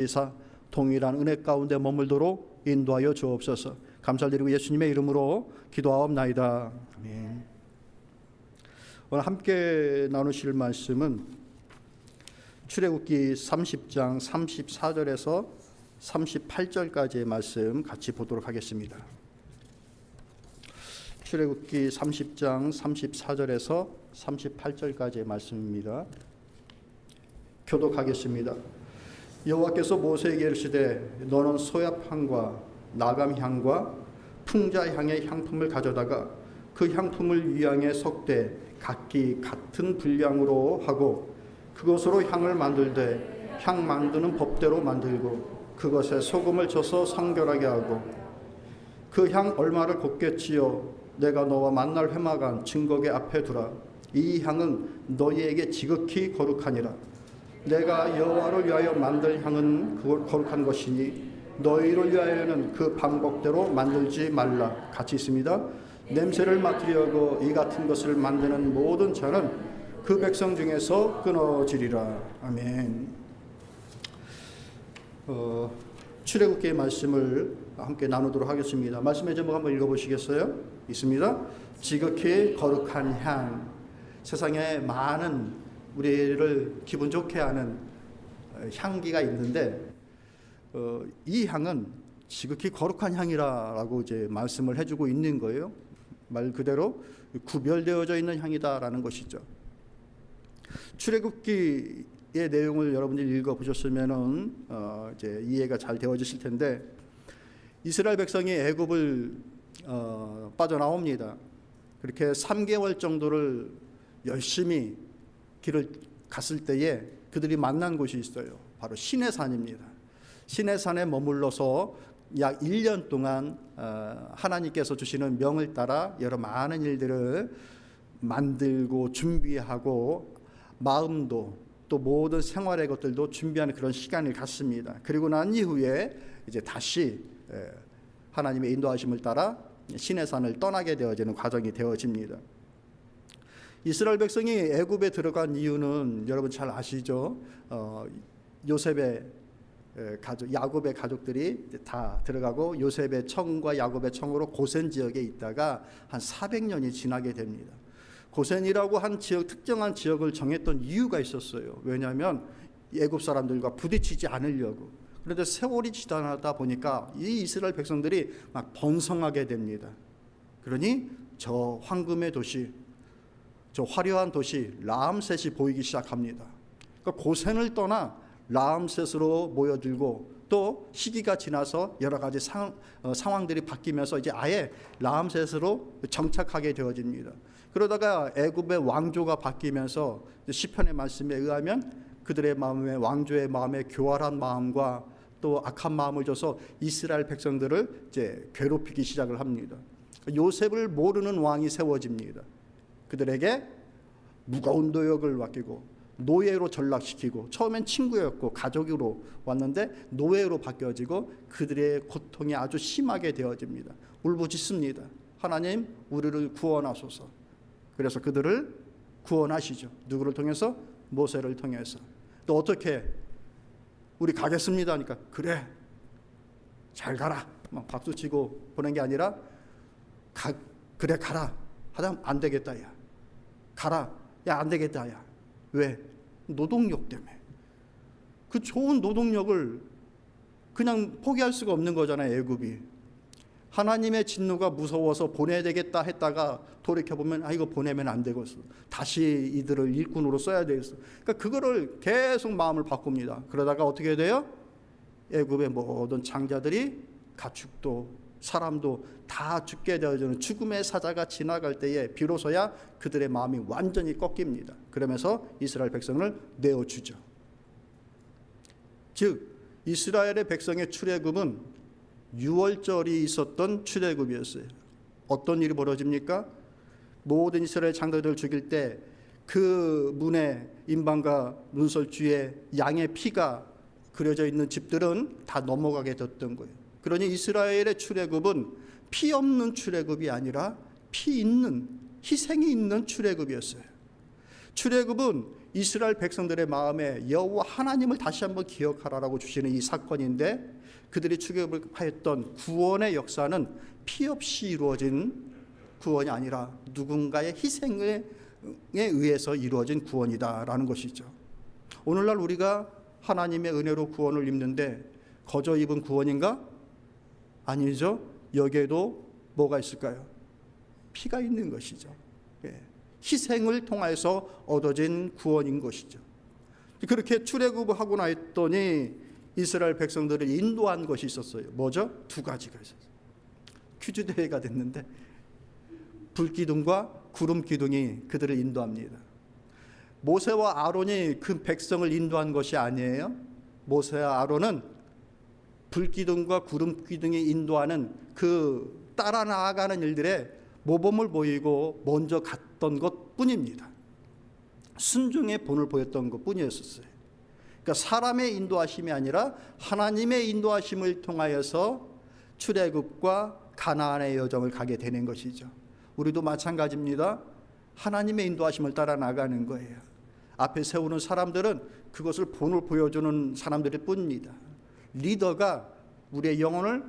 이사 동일한 은혜 가운데 머물도록 인도하여 주옵소서. 감사를 드리고 예수님의 이름으로 기도하옵나이다. 아멘. 오늘 함께 나누실 말씀은 출애굽기 30장 34절에서 38절까지의 말씀 같이 보도록 하겠습니다. 출애굽기 30장 34절에서 38절까지의 말씀입니다. 교독하겠습니다. 여호와께서 모세에게 이르시되 너는 소압향과 나감향과 풍자향의 향품을 가져다가 그 향품을 위향에 섞되 각기 같은 분량으로 하고 그것으로 향을 만들되 향 만드는 법대로 만들고 그것에 소금을 쳐서 성결하게 하고 그 향 얼마를 곱게 찌어 내가 너와 만날 회막안 증거계 앞에 두라. 이 향은 너희에게 지극히 거룩하니라. 내가 여호와를 위하여 만들 향은 거룩한 것이니 너희를 위하여는 그 방법대로 만들지 말라. 같이 있습니다. 냄새를 맡으려고 이 같은 것을 만드는 모든 자는 그 백성 중에서 끊어지리라. 아멘. 출애굽기의 말씀을 함께 나누도록 하겠습니다. 말씀의 제목 한번 읽어보시겠어요? 있습니다. 지극히 거룩한 향. 세상에 많은 우리를 기분 좋게 하는 향기가 있는데 이 향은 지극히 거룩한 향이라고 이제 말씀을 해주고 있는 거예요. 말 그대로 구별되어져 있는 향이다라는 것이죠. 출애굽기의 내용을 여러분들이 읽어보셨으면은 이제 이해가 잘 되어지실 텐데 이스라엘 백성이 애굽을 빠져나옵니다. 그렇게 3개월 정도를 열심히 길을 갔을 때에 그들이 만난 곳이 있어요. 바로 시내산입니다. 시내산에 머물러서 약 1년 동안 하나님께서 주시는 명을 따라 여러 많은 일들을 만들고 준비하고 마음도 또 모든 생활의 것들도 준비하는 그런 시간을 갖습니다. 그리고 난 이후에 이제 다시 하나님의 인도하심을 따라 시내산을 떠나게 되어지는 과정이 되어집니다. 이스라엘 백성이 애굽에 들어간 이유는 여러분 잘 아시죠? 요셉의 가족, 야곱의 가족들이 다 들어가고 요셉의 청과 야곱의 청으로 고센 지역에 있다가 한 400년이 지나게 됩니다. 고센이라고 한 지역, 특정한 지역을 정했던 이유가 있었어요. 왜냐하면 애굽 사람들과 부딪히지 않으려고. 그런데 세월이 지나다 보니까 이 이스라엘 백성들이 막 번성하게 됩니다. 그러니 저 황금의 도시, 저 화려한 도시 라암셋이 보이기 시작합니다. 그러니까 고센을 떠나 라암셋으로 모여들고 또 시기가 지나서 여러 가지 상황들이 바뀌면서 이제 아예 라암셋으로 정착하게 되어집니다. 그러다가 애굽의 왕조가 바뀌면서 시편의 말씀에 의하면 그들의 마음에 왕조의 마음에 교활한 마음과 또 악한 마음을 줘서 이스라엘 백성들을 이제 괴롭히기 시작을 합니다. 요셉을 모르는 왕이 세워집니다. 그들에게 무거운 노역을 맡기고 노예로 전락시키고 처음엔 친구였고 가족으로 왔는데 노예로 바뀌어지고 그들의 고통이 아주 심하게 되어집니다. 울부짖습니다. 하나님 우리를 구원하소서. 그래서 그들을 구원하시죠. 누구를 통해서? 모세를 통해서. 또 어떻게? 우리 가겠습니다 하니까 그래 잘 가라 막 박수치고 보낸 게 아니라 그래 가라 하다 안 되겠다 야 가라 야 안 되겠다 야 왜? 노동력 때문에. 그 좋은 노동력을 그냥 포기할 수가 없는 거잖아요. 애굽이 하나님의 진노가 무서워서 보내야 되겠다 했다가 돌이켜보면 이거 보내면 안 되겠어. 다시 이들을 일꾼으로 써야 되겠어. 그러니까 그거를 계속 마음을 바꿉니다. 그러다가 어떻게 돼요? 애굽의 모든 장자들이 가축도 사람도 다 죽게 되어지는 죽음의 사자가 지나갈 때에 비로소야 그들의 마음이 완전히 꺾입니다. 그러면서 이스라엘 백성을 내어주죠. 즉 이스라엘의 백성의 출애굽은 6월절이 있었던 출애굽이었어요. 어떤 일이 벌어집니까? 모든 이스라엘 장자들을 죽일 때 그 문에 임방과 문설주에 양의 피가 그려져 있는 집들은 다 넘어가게 됐던 거예요. 그러니 이스라엘의 출애굽은 피 없는 출애굽이 아니라 피 있는 희생이 있는 출애굽이었어요. 출애굽은 이스라엘 백성들의 마음에 여호와 하나님을 다시 한번 기억하라고 주시는 이 사건인데, 그들이 출애굽을 하였던 구원의 역사는 피 없이 이루어진 구원이 아니라 누군가의 희생에 의해서 이루어진 구원이다라는 것이죠. 오늘날 우리가 하나님의 은혜로 구원을 입는데 거저 입은 구원인가? 아니죠. 여기에도 뭐가 있을까요? 피가 있는 것이죠. 희생을 통해서 얻어진 구원인 것이죠. 그렇게 출애굽을 하고 나했더니 이스라엘 백성들을 인도한 것이 있었어요. 뭐죠? 두 가지가 있었어요. 퀴즈 대회가 됐는데 불기둥과 구름 기둥이 그들을 인도합니다. 모세와 아론이 그 백성을 인도한 것이 아니에요. 모세와 아론은 불기둥과 구름 기둥이 인도하는 그 따라 나아가는 일들에 모범을 보이고 먼저 갔던 것 뿐입니다. 순종의 본을 보였던 것 뿐이었어요. 그러니까 사람의 인도하심이 아니라 하나님의 인도하심을 통하여서 출애굽과 가나안의 여정을 가게 되는 것이죠. 우리도 마찬가지입니다. 하나님의 인도하심을 따라 나가는 거예요. 앞에 세우는 사람들은 그것을 본을 보여주는 사람들일 뿐입니다. 리더가 우리의 영혼을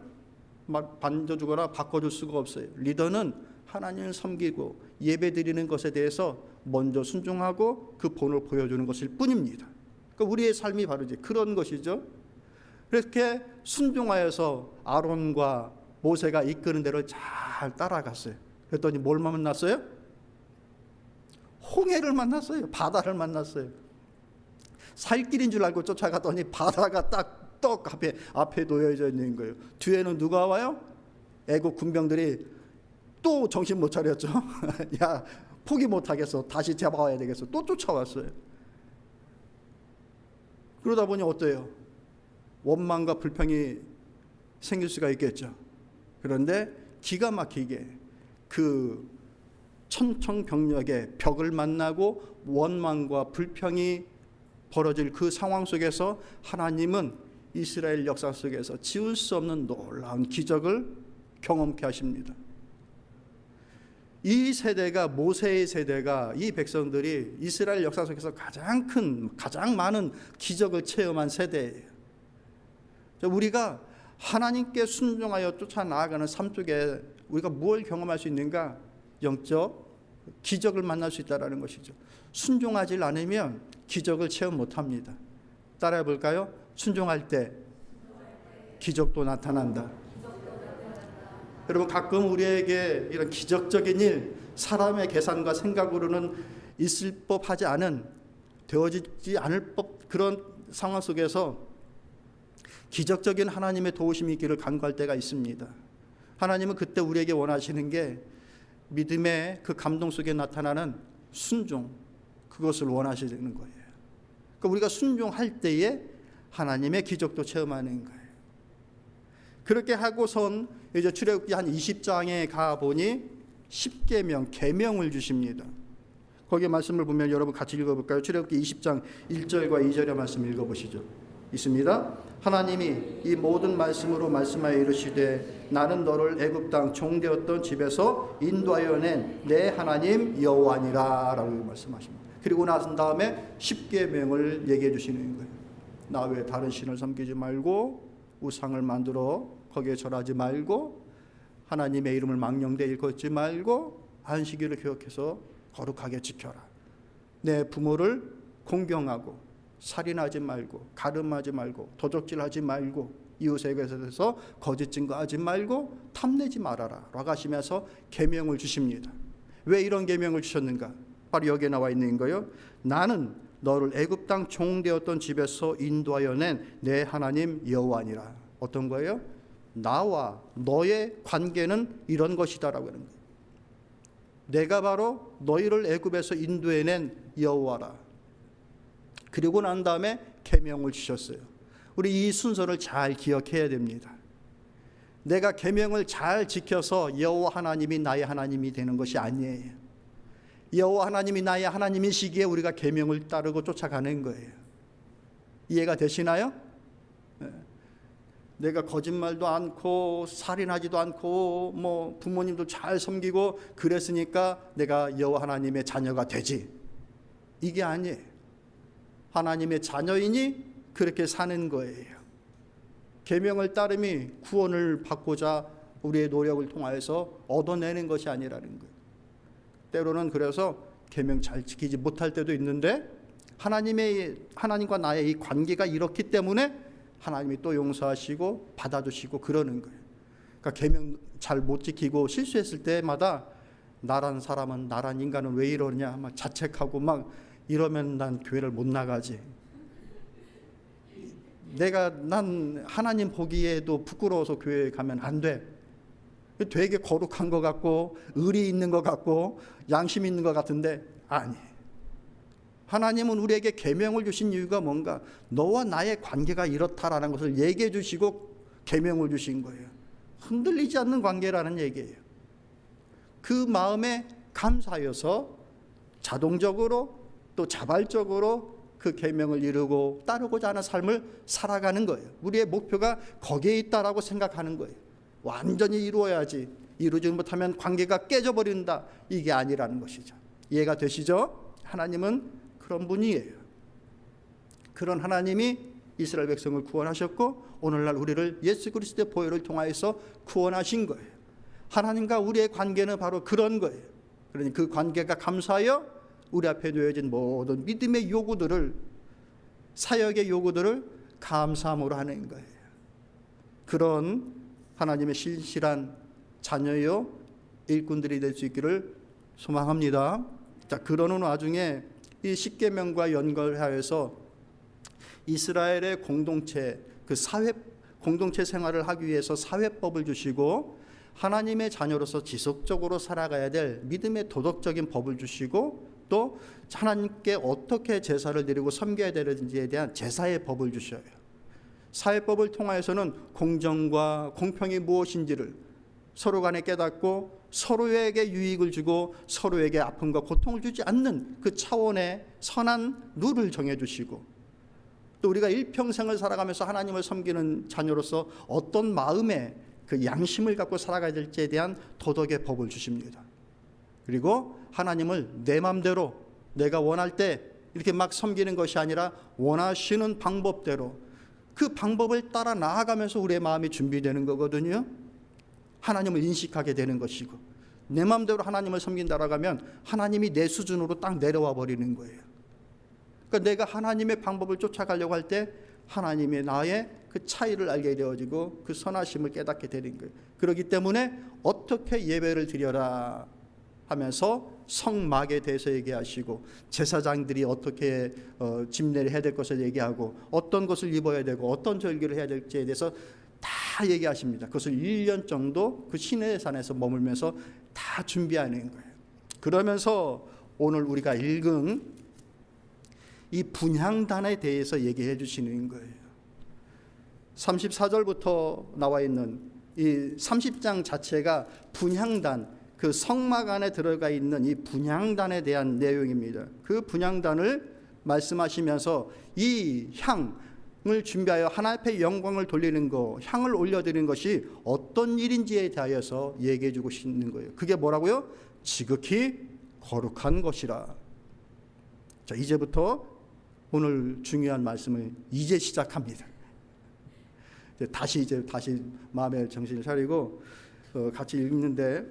막 반겨주거나 바꿔줄 수가 없어요. 리더는 하나님을 섬기고 예배드리는 것에 대해서 먼저 순종하고 그 본을 보여주는 것일 뿐입니다. 그러니까 우리의 삶이 바로 이제 그런 것이죠. 그렇게 순종하여서 아론과 모세가 이끄는 대로 잘 따라갔어요. 그랬더니 뭘 만났어요? 홍해를 만났어요. 바다를 만났어요. 살 길인 줄 알고 쫓아갔더니 바다가 딱 떡 앞에 놓여져 있는 거예요. 뒤에는 누가 와요? 애국 군병들이 또 정신 못 차렸죠. 야, 포기 못 하겠어. 다시 잡아와야 되겠어. 또 쫓아왔어요. 그러다 보니 어때요? 원망과 불평이 생길 수가 있겠죠. 그런데 기가 막히게 그 천청병력의 벽을 만나고 원망과 불평이 벌어질 그 상황 속에서 하나님은 이스라엘 역사 속에서 지울 수 없는 놀라운 기적을 경험케 하십니다. 이 세대가, 모세의 세대가, 이 백성들이 이스라엘 역사 속에서 가장 많은 기적을 체험한 세대예요. 우리가 하나님께 순종하여 쫓아 나아가는 삶 속에 우리가 무엇을 경험할 수 있는가? 영적 기적을 만날 수 있다는 것이죠. 순종하지 않으면 기적을 체험 못합니다. 따라해 볼까요? 순종할 때 기적도 나타난다. 여러분, 가끔 우리에게 이런 기적적인 일, 사람의 계산과 생각으로는 있을 법하지 않은, 되어지지 않을 법, 그런 상황 속에서 기적적인 하나님의 도우심이 있기를 간구할 때가 있습니다. 하나님은 그때 우리에게 원하시는 게 믿음의 그 감동 속에 나타나는 순종, 그것을 원하시는 거예요. 그러니까 우리가 순종할 때에 하나님의 기적도 체험하는 거예요. 그렇게 하고선 이제 출애굽기 한 20장에 가보니 10계명, 계명을 주십니다. 거기에 말씀을 보면 여러분 같이 읽어볼까요? 출애굽기 20장 1절과 2절의 말씀 읽어보시죠. 있습니다. 하나님이 이 모든 말씀으로 말씀하여 이르시되 나는 너를 애굽 땅 종되었던 집에서 인도하여 낸 내 하나님 여호와니라 라고 말씀하십니다. 그리고 나선 다음에 10계명을 얘기해 주시는 거예요. 나 외에 다른 신을 섬기지 말고 우상을 만들어 거기에 절하지 말고 하나님의 이름을 망령되이 걷지 말고 안식일을 기억해서 거룩하게 지켜라. 내 부모를 공경하고 살인하지 말고 가늠하지 말고 도적질하지 말고 이웃에 대해서 거짓 증거하지 말고 탐내지 말아라 라고 하시면서 계명을 주십니다. 왜 이런 계명을 주셨는가? 바로 여기에 나와 있는 거예요. 나는 너를 애굽 땅 종되었던 집에서 인도하여 낸 내 하나님 여호와니라. 어떤 거예요? 나와 너의 관계는 이런 것이다라고 하는 거예요. 내가 바로 너희를 애굽에서 인도해낸 여호와라. 그리고 난 다음에 계명을 주셨어요. 우리 이 순서를 잘 기억해야 됩니다. 내가 계명을 잘 지켜서 여호와 하나님이 나의 하나님이 되는 것이 아니에요. 여호와 하나님이 나의 하나님이시기에 우리가 계명을 따르고 쫓아가는 거예요. 이해가 되시나요? 내가 거짓말도 않고 살인하지도 않고 뭐 부모님도 잘 섬기고 그랬으니까 내가 여호와 하나님의 자녀가 되지. 이게 아니에요. 하나님의 자녀이니 그렇게 사는 거예요. 계명을 따름이 구원을 받고자 우리의 노력을 통하여서 얻어내는 것이 아니라는 거예요. 때로는 그래서 계명 잘 지키지 못할 때도 있는데 하나님과 나의 이 관계가 이렇기 때문에 하나님이 또 용서하시고 받아주시고 그러는 거예요. 그러니까 계명 잘 못 지키고 실수했을 때마다 나란 사람은, 나란 인간은 왜 이러냐 막 자책하고 막 이러면 난 교회를 못 나가지. 난 하나님 보기에도 부끄러워서 교회에 가면 안 돼. 되게 거룩한 것 같고 의리 있는 것 같고 양심 있는 것 같은데 아니에요. 하나님은 우리에게 계명을 주신 이유가 뭔가? 너와 나의 관계가 이렇다라는 것을 얘기해 주시고 계명을 주신 거예요. 흔들리지 않는 관계라는 얘기예요. 그 마음에 감사하여서 자동적으로 또 자발적으로 그 계명을 이루고 따르고자 하는 삶을 살아가는 거예요. 우리의 목표가 거기에 있다라고 생각하는 거예요. 완전히 이루어야지, 이루지 못하면 관계가 깨져버린다, 이게 아니라는 것이죠. 이해가 되시죠? 하나님은 그런 분이에요. 그런 하나님이 이스라엘 백성을 구원하셨고 오늘날 우리를 예수 그리스도의 보혈을 통하여서 구원하신 거예요. 하나님과 우리의 관계는 바로 그런 거예요. 그러니 그 관계가 감사하여 우리 앞에 놓여진 모든 믿음의 요구들을, 사역의 요구들을 감사함으로 하는 거예요. 그런 하나님의 신실한 자녀요 일꾼들이 될 수 있기를 소망합니다. 자, 그러는 와중에 이 십계명과 연결하여서 이스라엘의 공동체, 그 공동체 생활을 하기 위해서 사회법을 주시고 하나님의 자녀로서 지속적으로 살아가야 될 믿음의 도덕적인 법을 주시고 또 하나님께 어떻게 제사를 드리고 섬겨야 되는지에 대한 제사의 법을 주셔요. 사회법을 통하여서는 공정과 공평이 무엇인지를 서로 간에 깨닫고 서로에게 유익을 주고 서로에게 아픔과 고통을 주지 않는 그 차원의 선한 룰을 정해주시고 또 우리가 일평생을 살아가면서 하나님을 섬기는 자녀로서 어떤 마음의 그 양심을 갖고 살아가야 될지에 대한 도덕의 법을 주십니다. 그리고 하나님을 내 마음대로 내가 원할 때 이렇게 막 섬기는 것이 아니라 원하시는 방법대로 그 방법을 따라 나아가면서 우리의 마음이 준비되는 거거든요. 하나님을 인식하게 되는 것이고 내 마음대로 하나님을 섬긴다라고 하면 하나님이 내 수준으로 딱 내려와 버리는 거예요. 그러니까 내가 하나님의 방법을 쫓아가려고 할 때 하나님의 나의 그 차이를 알게 되어지고 그 선하심을 깨닫게 되는 거예요. 그렇기 때문에 어떻게 예배를 드려라 하면서 성막에 대해서 얘기하시고 제사장들이 어떻게 집례를 해야 될 것을 얘기하고 어떤 것을 입어야 되고 어떤 절기를 해야 될지에 대해서 다 얘기하십니다. 그것을 1년 정도 그 시내의 산에서 머물면서 다 준비하는 거예요. 그러면서 오늘 우리가 읽은 이 분향단에 대해서 얘기해 주시는 거예요. 34절부터 나와 있는 이 30장 자체가 분향단, 그 성막 안에 들어가 있는 이 분향단에 대한 내용입니다. 그 분향단을 말씀하시면서 이 향을 준비하여 하나님 앞에 영광을 돌리는 것, 향을 올려드리는 것이 어떤 일인지에 대하여서 얘기해 주고 싶는 거예요. 그게 뭐라고요? 지극히 거룩한 것이라. 자, 이제부터 오늘 중요한 말씀을 이제 시작합니다. 다시 마음의 정신을 차리고 같이 읽는데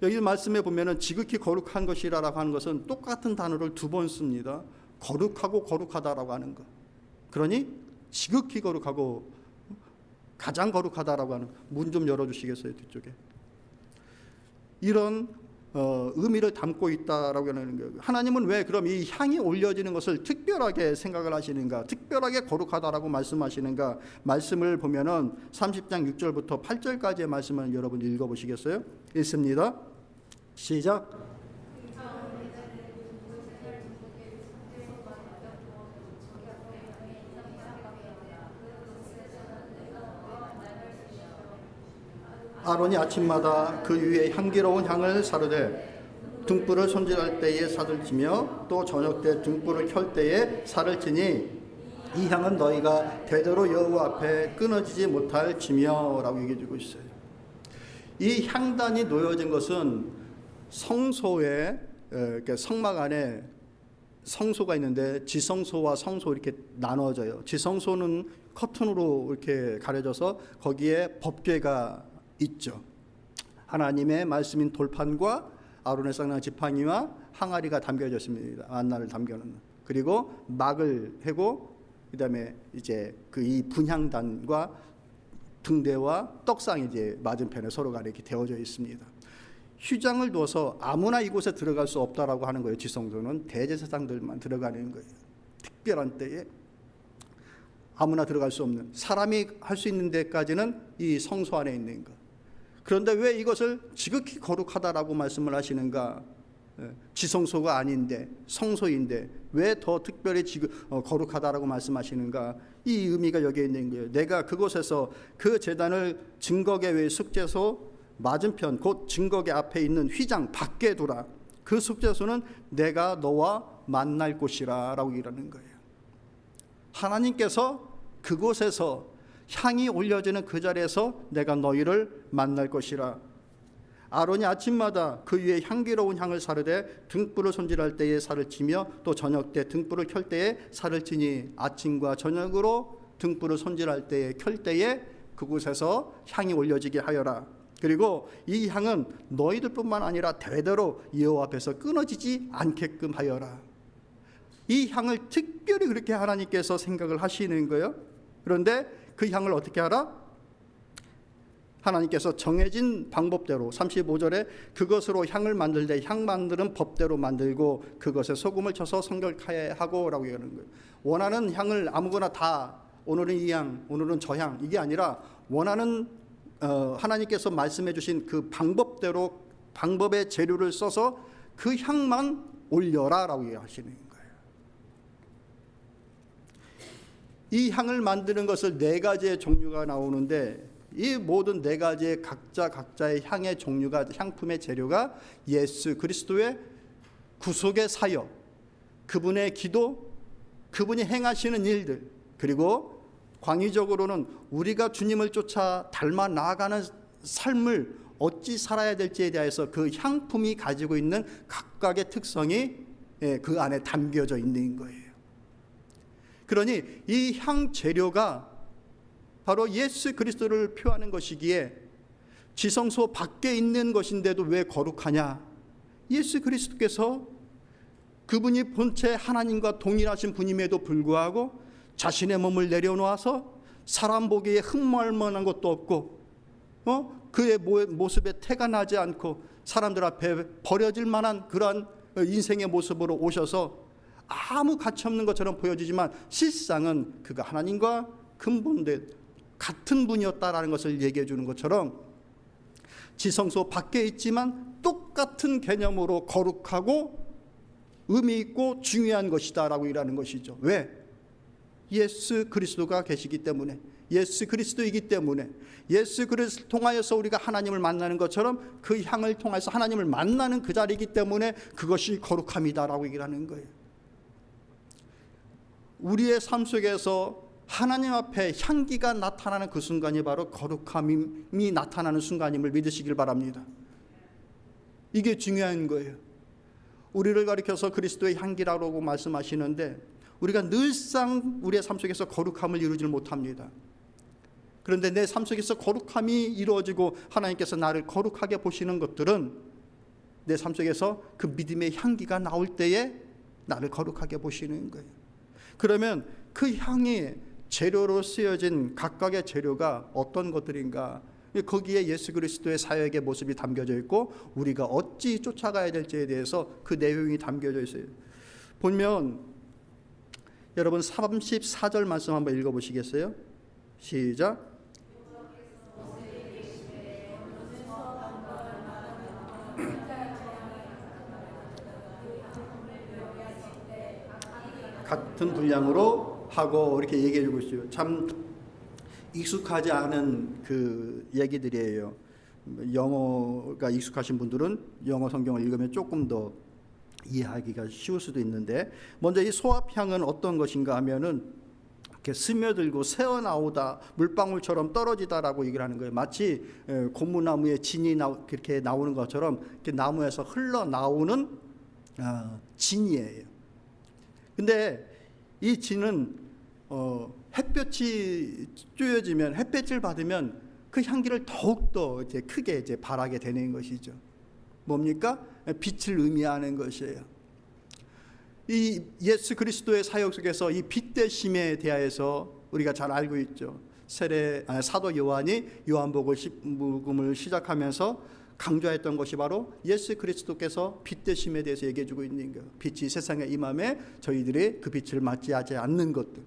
여기 말씀에 보면은 지극히 거룩한 것이라고 하는 것은 똑같은 단어를 두 번 씁니다. 거룩하고 거룩하다라고 하는 것. 그러니 지극히 거룩하고 가장 거룩하다라고 하는 문 좀 열어주시겠어요? 뒤쪽에. 이런 의미를 담고 있다라고 하는 거예요. 하나님은 왜 그럼 이 향이 올려지는 것을 특별하게 생각을 하시는가, 특별하게 거룩하다라고 말씀하시는가? 말씀을 보면은 30장 6절부터 8절까지의 말씀을 여러분 읽어보시겠어요? 읽습니다. 시작. 아론이 아침마다 그 위에 향기로운 향을 사르되 등불을 손질할 때에 살을 치며 또 저녁 때 등불을 켤 때에 살을 치니 이 향은 너희가 대대로 여호와 앞에 끊어지지 못할 지며라고 얘기해 주고 있어요. 이 향단이 놓여진 것은 성소의 성막 안에 성소가 있는데 지성소와 성소 이렇게 나눠져요. 지성소는 커튼으로 이렇게 가려져서 거기에 법궤가 있죠. 하나님의 말씀인 돌판과 아론의 쌍난 지팡이와 항아리가 담겨져 있습니다. 만나를 담겨놓는. 그리고 막을 해고 그다음에 이제 그 이 분향단과 등대와 떡상이 이제 맞은편에 서로가 이렇게 되어져 있습니다. 휘장을 둬서 아무나 이곳에 들어갈 수 없다라고 하는 거예요. 지성소는 대제사장들만 들어가는 거예요. 특별한 때에 아무나 들어갈 수 없는, 사람이 할 수 있는 데까지는 이 성소 안에 있는 것. 그런데 왜 이것을 지극히 거룩하다라고 말씀을 하시는가? 지성소가 아닌데 성소인데 왜 더 특별히 거룩하다라고 말씀하시는가? 이 의미가 여기에 있는 거예요. 내가 그곳에서 그 제단을 증거계 외의 숙제소 맞은편 곧 증거계 앞에 있는 휘장 밖에 두라. 그 숙제소는 내가 너와 만날 곳이라 라고 이러는 거예요. 하나님께서 그곳에서 향이 올려지는 그 자리에서 내가 너희를 만날 것이라. 아론이 아침마다 그 위에 향기로운 향을 사르되 등불을 손질할 때에 살을 치며 또 저녁 때 등불을 켤 때에 살을 치니 아침과 저녁으로 등불을 손질할 때에 켤 때에 그곳에서 향이 올려지게 하여라. 그리고 이 향은 너희들뿐만 아니라 대대로 여호와 앞에서 끊어지지 않게끔 하여라. 이 향을 특별히 그렇게 하나님께서 생각을 하시는 거예요. 그런데 그 향을 어떻게 하라? 하나님께서 정해진 방법대로 35절에 그것으로 향을 만들 때 향 만드는 법대로 만들고 그것에 소금을 쳐서 성결케 하고 라고 얘기하는 거예요. 원하는 향을 아무거나 다 오늘은 이 향, 오늘은 저 향, 이게 아니라 원하는 하나님께서 말씀해 주신 그 방법대로 방법의 재료를 써서 그 향만 올려라 라고 하시는 거예요. 이 향을 만드는 것을 네 가지의 종류가 나오는데 이 모든 네 가지의 각자의 향의 종류가, 향품의 재료가 예수 그리스도의 구속의 사역, 그분의 기도, 그분이 행하시는 일들, 그리고 광의적으로는 우리가 주님을 쫓아 닮아 나아가는 삶을 어찌 살아야 될지에 대해서 그 향품이 가지고 있는 각각의 특성이 그 안에 담겨져 있는 거예요. 그러니 이 향 재료가 바로 예수 그리스도를 표하는 것이기에 지성소 밖에 있는 것인데도 왜 거룩하냐? 예수 그리스도께서 그분이 본체 하나님과 동일하신 분임에도 불구하고 자신의 몸을 내려놓아서 사람 보기에 흠모할 만한 것도 없고 그의 모습에 태가 나지 않고 사람들 앞에 버려질 만한 그러한 인생의 모습으로 오셔서 아무 가치 없는 것처럼 보여지지만 실상은 그가 하나님과 근본된 같은 분이었다라는 것을 얘기해 주는 것처럼 지성소 밖에 있지만 똑같은 개념으로 거룩하고 의미 있고 중요한 것이다 라고 일하는 것이죠. 왜? 예수 그리스도가 계시기 때문에, 예수 그리스도이기 때문에, 예수 그리스도를 통하여서 우리가 하나님을 만나는 것처럼 그 향을 통해서 하나님을 만나는 그 자리이기 때문에 그것이 거룩함이다 라고 얘기를 하는 거예요. 우리의 삶 속에서 하나님 앞에 향기가 나타나는 그 순간이 바로 거룩함이 나타나는 순간임을 믿으시길 바랍니다. 이게 중요한 거예요. 우리를 가리켜서 그리스도의 향기라고 말씀하시는데 우리가 늘상 우리의 삶 속에서 거룩함을 이루지 못합니다. 그런데 내 삶 속에서 거룩함이 이루어지고 하나님께서 나를 거룩하게 보시는 것들은 내 삶 속에서 그 믿음의 향기가 나올 때에 나를 거룩하게 보시는 거예요. 그러면 그 향이 재료로 쓰여진 각각의 재료가 어떤 것들인가? 거기에 예수 그리스도의 사역의 모습이 담겨져 있고 우리가 어찌 쫓아가야 될지에 대해서 그 내용이 담겨져 있어요. 보면 여러분 34절 말씀 한번 읽어보시겠어요? 시작. 같은 분량으로 하고 이렇게 얘기해 주고 있어요. 참 익숙하지 않은 그 얘기들이에요. 영어가 익숙하신 분들은 영어 성경을 읽으면 조금 더 이해하기가 쉬울 수도 있는데, 먼저 이 소합향은 어떤 것인가 하면은 이렇게 스며들고 새어나오다, 물방울처럼 떨어지다라고 얘기를 하는 거예요. 마치 고무나무에 진이 그렇게 나오는 것처럼 이렇게 나무에서 흘러나오는 진이에요. 근데 이 진은 햇볕이 쬐어지면, 햇볕을 받으면 그 향기를 더욱더 이제 크게 이제 발하게 되는 것이죠. 뭡니까? 빛을 의미하는 것이에요. 이 예수 그리스도의 사역 속에서 이 빛 되심에 대하여서 우리가 잘 알고 있죠. 사도 요한이 요한복음을 시작하면서 강조했던 것이 바로 예수 그리스도께서 빛 되심에 대해서 얘기해 주고 있는 거예요. 빛이 세상에 임함에 저희들이 그 빛을 맞이하지 않는 것들.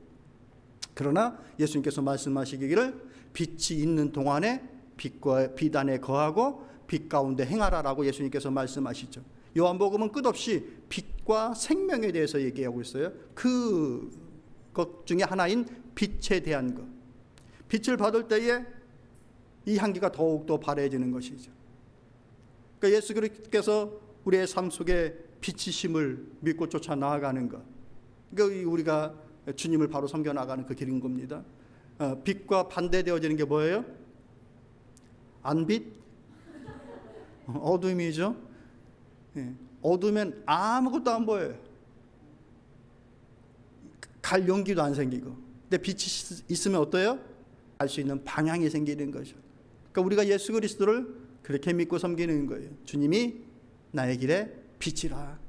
그러나 예수님께서 말씀하시기를 빛이 있는 동안에 빛 안에 거하고 빛 가운데 행하라라고 예수님께서 말씀하시죠. 요한복음은 끝없이 빛과 생명에 대해서 얘기하고 있어요. 그것 중에 하나인 빛에 대한 것. 빛을 받을 때에 이 향기가 더욱더 바래지는 것이죠. 그러니까 예수 그리스도께서 우리의 삶 속에 빛이심을 믿고 쫓아 나아가는 것. 그러니까 우리가 주님을 바로 섬겨 나가는 그 길인 겁니다. 빛과 반대되어지는 게 뭐예요? 안빛? 어둠이죠. 어두면 아무것도 안 보여요. 갈 용기도 안 생기고. 근데 빛이 있으면 어때요? 알 수 있는 방향이 생기는 거죠. 그러니까 우리가 예수 그리스도를 그렇게 믿고 섬기는 거예요. 주님이 나의 길에 빛이라.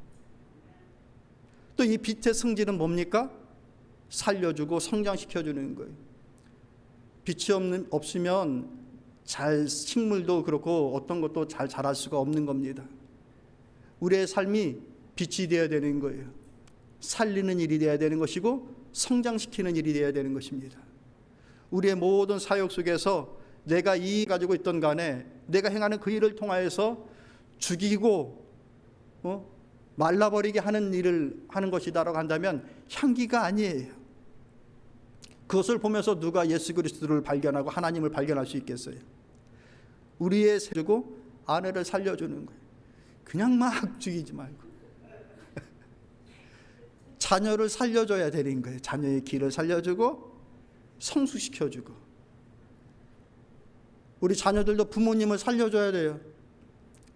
또 이 빛의 성질은 뭡니까? 살려주고 성장시켜주는 거예요. 빛이 없으면 식물도 그렇고 어떤 것도 잘 자랄 수가 없는 겁니다. 우리의 삶이 빛이 되어야 되는 거예요. 살리는 일이 되어야 되는 것이고 성장시키는 일이 되어야 되는 것입니다. 우리의 모든 사역 속에서 내가 이 가지고 있던 간에 내가 행하는 그 일을 통하여서 죽이고 말라버리게 하는 일을 하는 것이다라고 한다면 향기가 아니에요. 그것을 보면서 누가 예수 그리스도를 발견하고 하나님을 발견할 수 있겠어요? 우리의 세주고 아내를 살려주는 거예요. 그냥 막 죽이지 말고 자녀를 살려줘야 되는 거예요. 자녀의 길을 살려주고 성숙시켜주고. 우리 자녀들도 부모님을 살려줘야 돼요.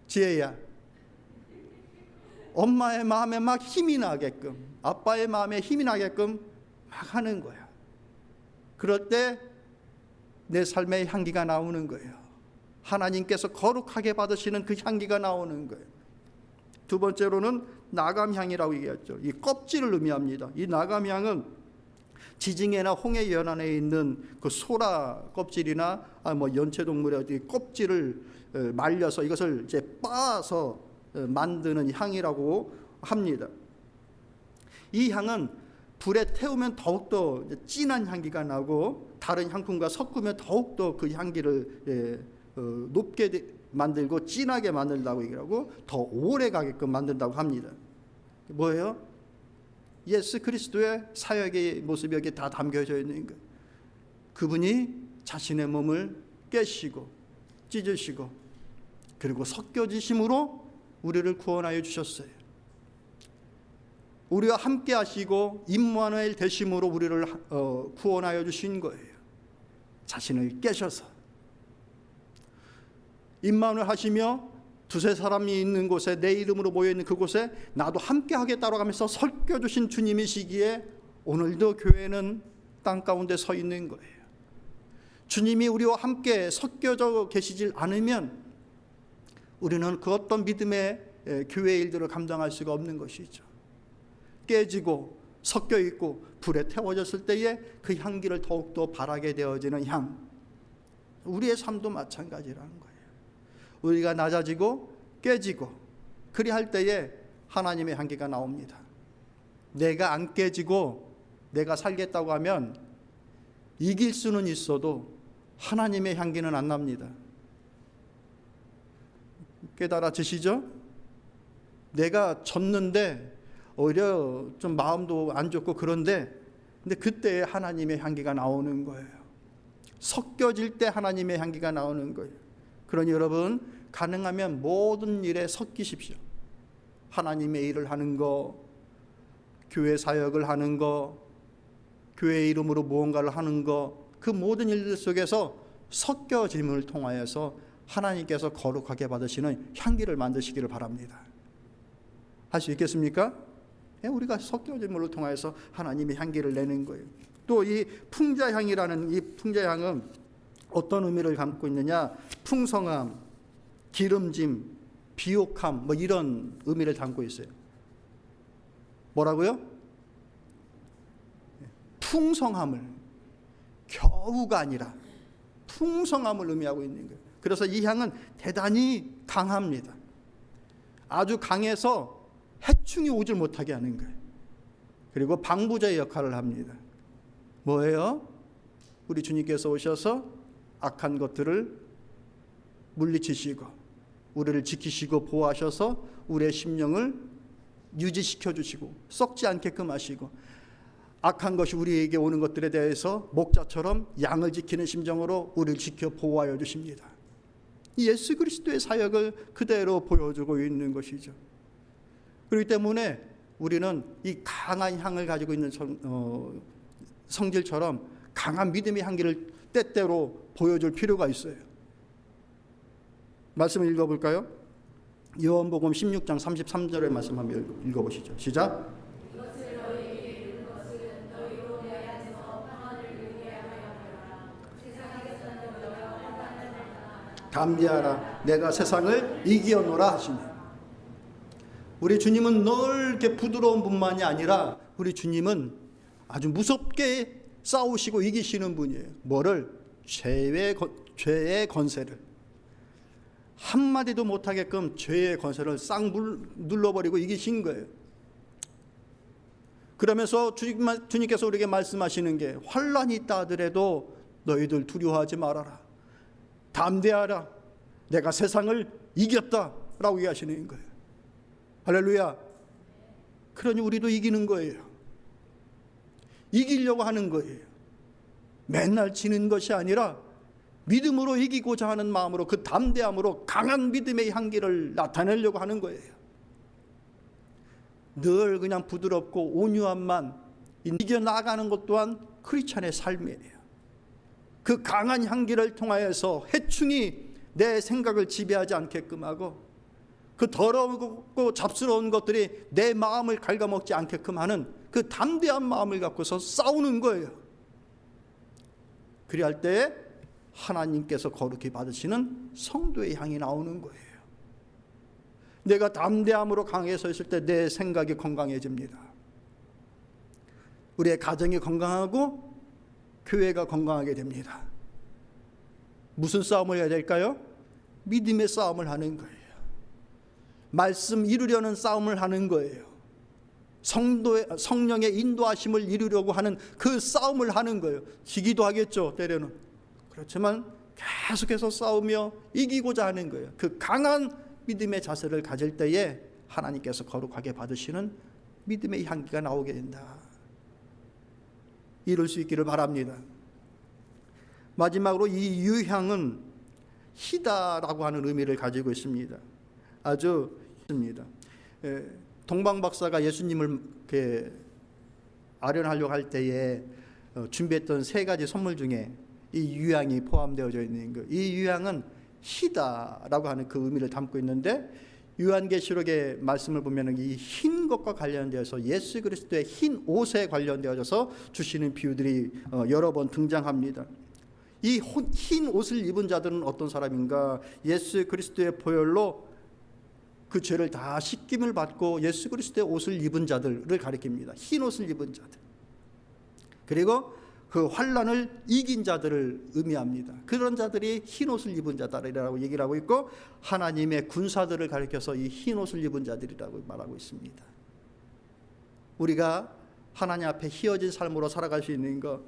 지혜야, 엄마의 마음에 막 힘이 나게끔, 아빠의 마음에 힘이 나게끔 막 하는 거야. 그럴 때 내 삶의 향기가 나오는 거예요. 하나님께서 거룩하게 받으시는 그 향기가 나오는 거예요. 두 번째로는 나감향이라고 얘기했죠. 이 껍질을 의미합니다. 이 나감향은 지징해나 홍해 연안에 있는 그 소라 껍질이나 연체동물의 껍질을 말려서 이것을 이제 빻아서 만드는 향이라고 합니다. 이 향은 불에 태우면 더욱더 진한 향기가 나고 다른 향품과 섞으면 더욱더 그 향기를 높게 만들고 진하게 만든다고 얘기하고 더 오래 가게끔 만든다고 합니다. 뭐예요? 예수 그리스도의 사역의 모습이 여기 다 담겨져 있는 거예요. 그분이 자신의 몸을 깨시고 찢으시고 그리고 섞여지심으로 우리를 구원하여 주셨어요. 우리와 함께 하시고 임마누엘 되심으로 우리를 구원하여 주신 거예요. 자신을 깨셔서 임마누엘 하시며 두세 사람이 있는 곳에 내 이름으로 모여있는 그곳에 나도 함께 하겠다고 하면서 섞여주신 주님이시기에 오늘도 교회는 땅 가운데 서 있는 거예요. 주님이 우리와 함께 섞여져 계시질 않으면 우리는 그 어떤 믿음의 교회 일들을 감당할 수가 없는 것이죠. 깨지고 섞여 있고 불에 태워졌을 때에 그 향기를 더욱더 바라게 되어지는 향. 우리의 삶도 마찬가지라는 거예요. 우리가 낮아지고 깨지고 그리할 때에 하나님의 향기가 나옵니다. 내가 안 깨지고 내가 살겠다고 하면 이길 수는 있어도 하나님의 향기는 안 납니다. 깨달아지시죠? 내가 졌는데 오히려 좀 마음도 안 좋고 근데 그때 하나님의 향기가 나오는 거예요. 섞여질 때 하나님의 향기가 나오는 거예요. 그러니 여러분 가능하면 모든 일에 섞이십시오. 하나님의 일을 하는 거, 교회 사역을 하는 거, 교회 이름으로 무언가를 하는 거, 그 모든 일들 속에서 섞여짐을 통하여서 하나님께서 거룩하게 받으시는 향기를 만드시기를 바랍니다. 할 수 있겠습니까? 우리가 섞여진 물을 통해서 하나님의 향기를 내는 거예요. 또 이 풍자향이라는 이 풍자향은 어떤 의미를 담고 있느냐? 풍성함, 기름짐, 비옥함 뭐 이런 의미를 담고 있어요. 뭐라고요? 풍성함을, 겨우가 아니라 풍성함을 의미하고 있는 거예요. 그래서 이 향은 대단히 강합니다. 아주 강해서 해충이 오질 못하게 하는 거예요. 그리고 방부제의 역할을 합니다. 뭐예요? 우리 주님께서 오셔서 악한 것들을 물리치시고 우리를 지키시고 보호하셔서 우리의 심령을 유지시켜 주시고 썩지 않게끔 하시고 악한 것이 우리에게 오는 것들에 대해서 목자처럼 양을 지키는 심정으로 우리를 지켜 보호하여 주십니다. 예수 그리스도의 사역을 그대로 보여주고 있는 것이죠. 그렇기 때문에 우리는 이 강한 향을 가지고 있는 성질처럼 강한 믿음의 향기를 때때로 보여줄 필요가 있어요. 말씀을 읽어볼까요? 요한복음 16장 33절의 말씀 한번 읽어보시죠. 시작. 담대하라, 내가 세상을 이기었노라 하시니. 우리 주님은 넓게 부드러운 분만이 아니라 우리 주님은 아주 무섭게 싸우시고 이기시는 분이에요. 뭐를? 죄의 건세를 한마디도 못하게끔 죄의 건세를 싹 눌러버리고 이기신 거예요. 그러면서 주님께서 우리에게 말씀하시는 게 환난이 있다 하더라도 너희들 두려워하지 말아라, 담대하라, 내가 세상을 이겼다 라고 얘기하시는 거예요. 할렐루야. 그러니 우리도 이기는 거예요. 이기려고 하는 거예요. 맨날 지는 것이 아니라 믿음으로 이기고자 하는 마음으로, 그 담대함으로 강한 믿음의 향기를 나타내려고 하는 거예요. 늘 그냥 부드럽고 온유함만 이겨나가는 것 또한 크리스찬의 삶이에요. 그 강한 향기를 통하여서 해충이 내 생각을 지배하지 않게끔 하고 그 더럽고 잡스러운 것들이 내 마음을 갉아먹지 않게끔 하는 그 담대한 마음을 갖고서 싸우는 거예요. 그리할 때 하나님께서 거룩히 받으시는 성도의 향이 나오는 거예요. 내가 담대함으로 강에 서 있을 때 내 생각이 건강해집니다. 우리의 가정이 건강하고 교회가 건강하게 됩니다. 무슨 싸움을 해야 될까요? 믿음의 싸움을 하는 거예요. 말씀 이루려는 싸움을 하는 거예요. 성령의 인도하심을 이루려고 하는 그 싸움을 하는 거예요. 지기도 하겠죠, 때로는. 그렇지만 계속해서 싸우며 이기고자 하는 거예요. 그 강한 믿음의 자세를 가질 때에 하나님께서 거룩하게 받으시는 믿음의 향기가 나오게 된다. 이룰 수 있기를 바랍니다. 마지막으로 이 유향은 희다라고 하는 의미를 가지고 있습니다. 아주 있습니다. 동방 박사가 예수님을 아련하려고 할 때에 준비했던 세 가지 선물 중에 이 유향이 포함되어져 있는 것. 이 유향은 희다라고 하는 그 의미를 담고 있는데, 요한계시록의 말씀을 보면 이 흰 것과 관련되어서 예수 그리스도의 흰 옷에 관련되어져서 주시는 비유들이 여러 번 등장합니다. 이 흰 옷을 입은 자들은 어떤 사람인가? 예수 그리스도의 보혈로 그 죄를 다 씻김을 받고 예수 그리스도의 옷을 입은 자들을 가리킵니다. 흰 옷을 입은 자들. 그리고 그 환난을 이긴 자들을 의미합니다. 그런 자들이 흰 옷을 입은 자들이라고 얘기를 하고 있고, 하나님의 군사들을 가리켜서 이 흰 옷을 입은 자들이라고 말하고 있습니다. 우리가 하나님 앞에 희어진 삶으로 살아갈 수 있는 것,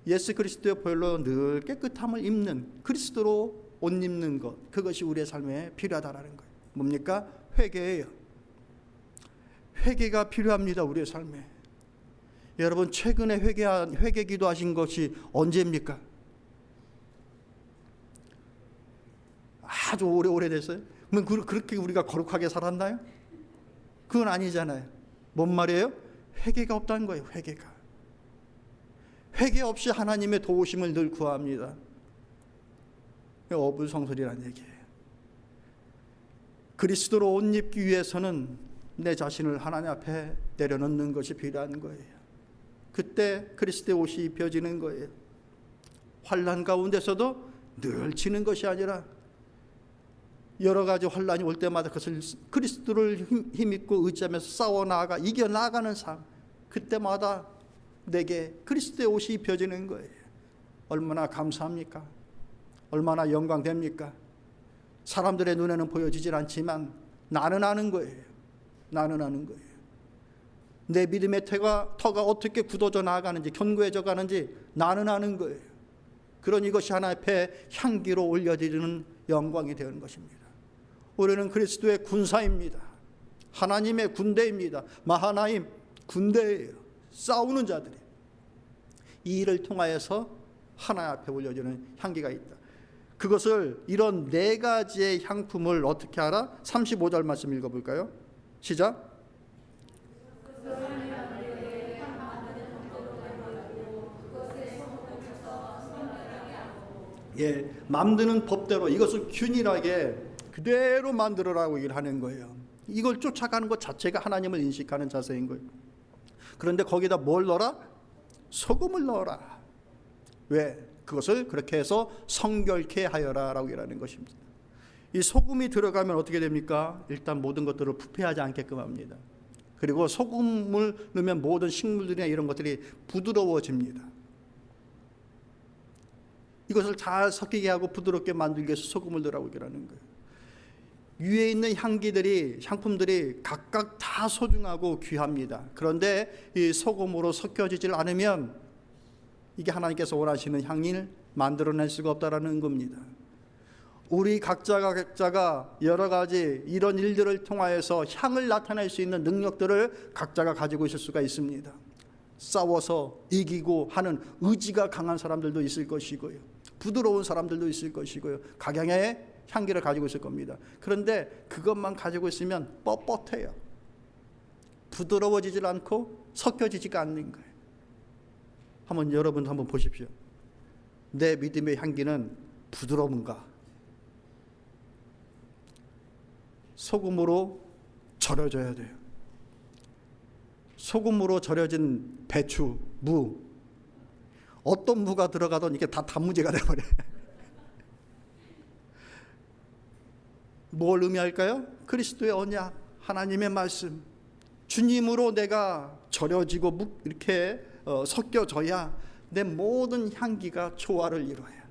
예수 그리스도의 보혈로 늘 깨끗함을 입는, 그리스도로 옷 입는 것, 그것이 우리의 삶에 필요하다라는 거예요. 뭡니까? 회개예요. 회개가 필요합니다. 우리의 삶에. 여러분, 최근에 회개 기도하신 것이 언제입니까? 아주 오래됐어요? 그렇게 우리가 거룩하게 살았나요? 그건 아니잖아요. 뭔 말이에요? 회개가 없다는 거예요. 회개 없이 하나님의 도우심을 늘 구합니다. 어불성설이라는 얘기예요. 그리스도로 옷 입기 위해서는 내 자신을 하나님 앞에 내려놓는 것이 필요한 거예요. 그때 그리스도의 옷이 입혀지는 거예요. 환난 가운데서도 늘 지는 것이 아니라 여러 가지 환난이 올 때마다 그것을 그리스도를 힘입고 의지하면서 싸워나가 이겨나가는 삶, 그때마다 내게 그리스도의 옷이 입혀지는 거예요. 얼마나 감사합니까? 얼마나 영광됩니까? 사람들의 눈에는 보여지질 않지만 나는 아는 거예요. 나는 아는 거예요. 내 믿음의 터가 어떻게 굳어져 나가는지, 견고해져 가는지 나는 아는 거예요. 그런 이것이 하나님 앞에 향기로 올려드리는 영광이 되는 것입니다. 우리는 그리스도의 군사입니다. 하나님의 군대입니다. 마하나임 군대예요. 싸우는 자들이. 이 일을 통하여서 하나님 앞에 올려지는 향기가 있다. 그것을 이런 네 가지의 향품을 어떻게 알아? 35절 말씀 읽어볼까요? 시작. 예, 만드는 법대로 이것을 균일하게 그대로 만들어라고 얘기를 하는 거예요. 이걸 쫓아가는 것 자체가 하나님을 인식하는 자세인 거예요. 그런데 거기다 뭘 넣어라? 소금을 넣어라. 왜? 그것을 그렇게 해서 성결케 하여라 라고 얘기하는 것입니다. 이 소금이 들어가면 어떻게 됩니까? 일단 모든 것들을 부패하지 않게끔 합니다. 그리고 소금을 넣으면 모든 식물들이나 이런 것들이 부드러워집니다. 이것을 잘 섞이게 하고 부드럽게 만들기 위해서 소금을 넣으라고 얘기하는 거예요. 위에 있는 향품들이 각각 다 소중하고 귀합니다. 그런데 이 소금으로 섞여지질 않으면 이게 하나님께서 원하시는 향을 만들어낼 수가 없다라는 겁니다. 우리 각자가 여러 가지 이런 일들을 통하여서 향을 나타낼 수 있는 능력들을 각자가 가지고 있을 수가 있습니다. 싸워서 이기고 하는 의지가 강한 사람들도 있을 것이고요. 부드러운 사람들도 있을 것이고요. 각양의 향기를 가지고 있을 겁니다. 그런데 그것만 가지고 있으면 뻣뻣해요. 부드러워지질 않고 섞여지지가 않는 거예요. 여러분 한번 보십시오. 내 믿음의 향기는 부드러운가? 소금으로 절여져야 돼요. 소금으로 절여진 배추, 무, 어떤 무가 들어가던 이게 다 단무지가 돼버려요. 뭘 의미할까요? 그리스도의 언약, 하나님의 말씀, 주님으로 내가 절여지고 이렇게 섞여져야 내 모든 향기가 조화를 이루어요.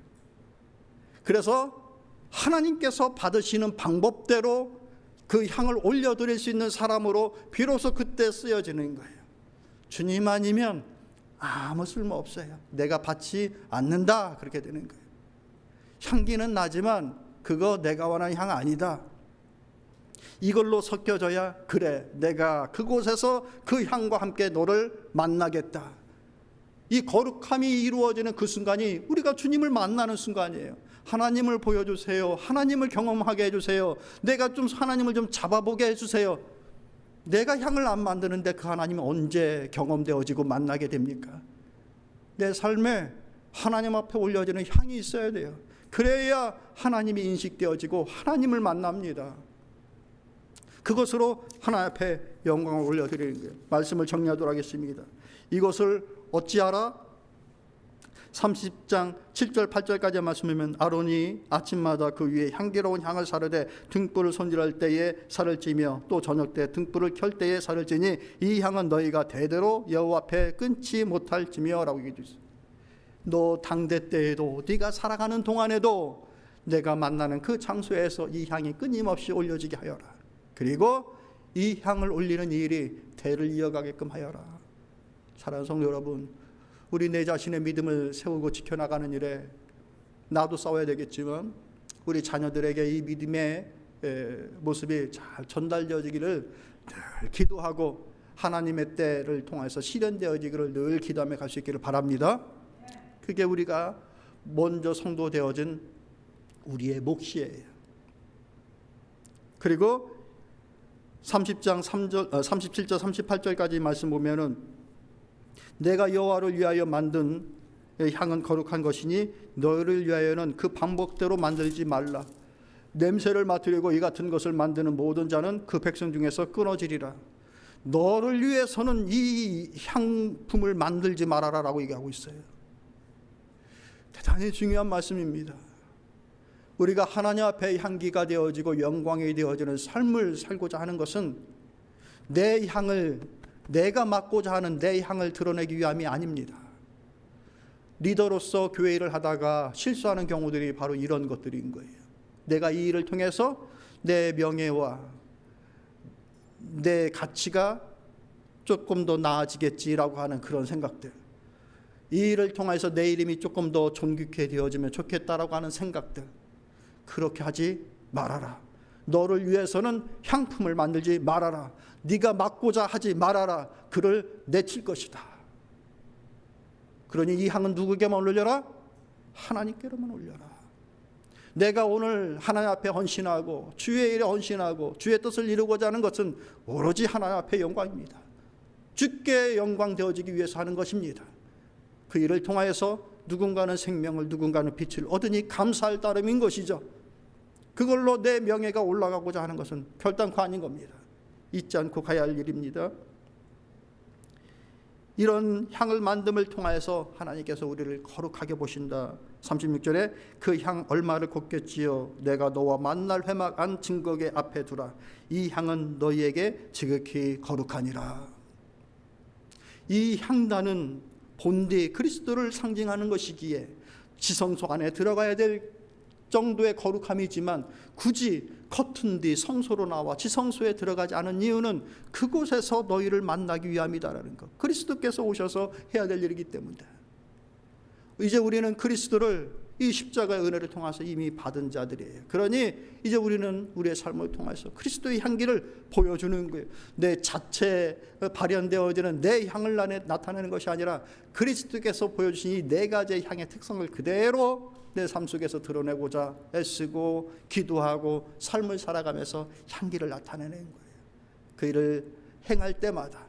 그래서 하나님께서 받으시는 방법대로 그 향을 올려드릴 수 있는 사람으로 비로소 그때 쓰여지는 거예요. 주님 아니면 아무 쓸모 없어요. 내가 받지 않는다. 그렇게 되는 거예요. 향기는 나지만 그거 내가 원하는 향 아니다. 이걸로 섞여져야 그래 내가 그곳에서 그 향과 함께 너를 만나겠다. 이 거룩함이 이루어지는 그 순간이 우리가 주님을 만나는 순간이에요. 하나님을 보여주세요. 하나님을 경험하게 해주세요. 내가 좀 하나님을 좀 잡아보게 해주세요. 내가 향을 안 만드는데 그 하나님이 언제 경험되어지고 만나게 됩니까? 내 삶에 하나님 앞에 올려지는 향이 있어야 돼요. 그래야 하나님이 인식되어지고 하나님을 만납니다. 그것으로 하나님 앞에 영광을 올려드리는 거예요. 말씀을 정리하도록 하겠습니다. 이것을 어찌하라? 30장 7절 8절까지 말씀하면 아론이 아침마다 그 위에 향기로운 향을 사르되 등불을 손질할 때에 살을 찌며 또 저녁 때 등불을 켤 때에 살을 찌니 이 향은 너희가 대대로 여호와 앞에 끊지 못할지며 라고 얘기해 주셨어요. 너 당대 때에도 네가 살아가는 동안에도 내가 만나는 그 장소에서 이 향이 끊임없이 올려지게 하여라. 그리고 이 향을 올리는 일이 대를 이어가게끔 하여라. 사랑하는 성도 여러분, 우리 내 자신의 믿음을 세우고 지켜나가는 일에 나도 싸워야 되겠지만 우리 자녀들에게 이 믿음의 모습이 잘 전달되어지기를 늘 기도하고 하나님의 때를 통해서 실현되어지기를 늘 기도하며 갈 수 있기를 바랍니다. 그게 우리가 먼저 성도되어진 우리의 몫이에요. 그리고 30장 37절 38절까지 말씀 보면은 내가 여호와를 위하여 만든 향은 거룩한 것이니 너희를 위하여는 그 방법대로 만들지 말라. 냄새를 맡으려고 이 같은 것을 만드는 모든 자는 그 백성 중에서 끊어지리라. 너를 위해서는 이 향품을 만들지 말아라 라고 얘기하고 있어요. 대단히 중요한 말씀입니다. 우리가 하나님 앞에 향기가 되어지고 영광이 되어지는 삶을 살고자 하는 것은 내 향을, 내가 맡고자 하는 내 향을 드러내기 위함이 아닙니다. 리더로서 교회 일을 하다가 실수하는 경우들이 바로 이런 것들인 거예요. 내가 이 일을 통해서 내 명예와 내 가치가 조금 더 나아지겠지라고 하는 그런 생각들, 이 일을 통해서 내 이름이 조금 더 존귀케 되어지면 좋겠다라고 하는 생각들, 그렇게 하지 말아라. 너를 위해서는 향품을 만들지 말아라. 네가 맡고자 하지 말아라. 그를 내칠 것이다. 그러니 이 향은 누구에게만 올려라? 하나님께로만 올려라. 내가 오늘 하나님 앞에 헌신하고 주의 일에 헌신하고 주의 뜻을 이루고자 하는 것은 오로지 하나님 앞에 영광입니다. 주께 영광 되어지기 위해서 하는 것입니다. 그 일을 통하여서 누군가는 생명을, 누군가는 빛을 얻으니 감사할 따름인 것이죠. 그걸로 내 명예가 올라가고자 하는 것은 결단코 아닌 겁니다. 잊지 않고 가야 할 일입니다. 이런 향을 만듦을 통하여서 하나님께서 우리를 거룩하게 보신다. 36절에 그 향 얼마를 곱겠지요. 내가 너와 만날 회막한 증거계 앞에 두라. 이 향은 너희에게 지극히 거룩하니라. 이 향단은 본디 그리스도를 상징하는 것이기에 지성소 안에 들어가야 될 정도의 거룩함이지만 굳이 겉은 뒤 성소로 나와 지성소에 들어가지 않은 이유는 그곳에서 너희를 만나기 위함이다라는 것. 그리스도께서 오셔서 해야 될 일이기 때문이다. 이제 우리는 그리스도를 이 십자가의 은혜를 통해서 이미 받은 자들이에요. 그러니 이제 우리는 우리의 삶을 통해서 그리스도의 향기를 보여주는 거예요. 내 자체 발현되어지는 내 향을 나타내는 것이 아니라 그리스도께서 보여주신 이 네 가지의 향의 특성을 그대로 내 삶 속에서 드러내고자 애쓰고 기도하고 삶을 살아가면서 향기를 나타내는 거예요. 그 일을 행할 때마다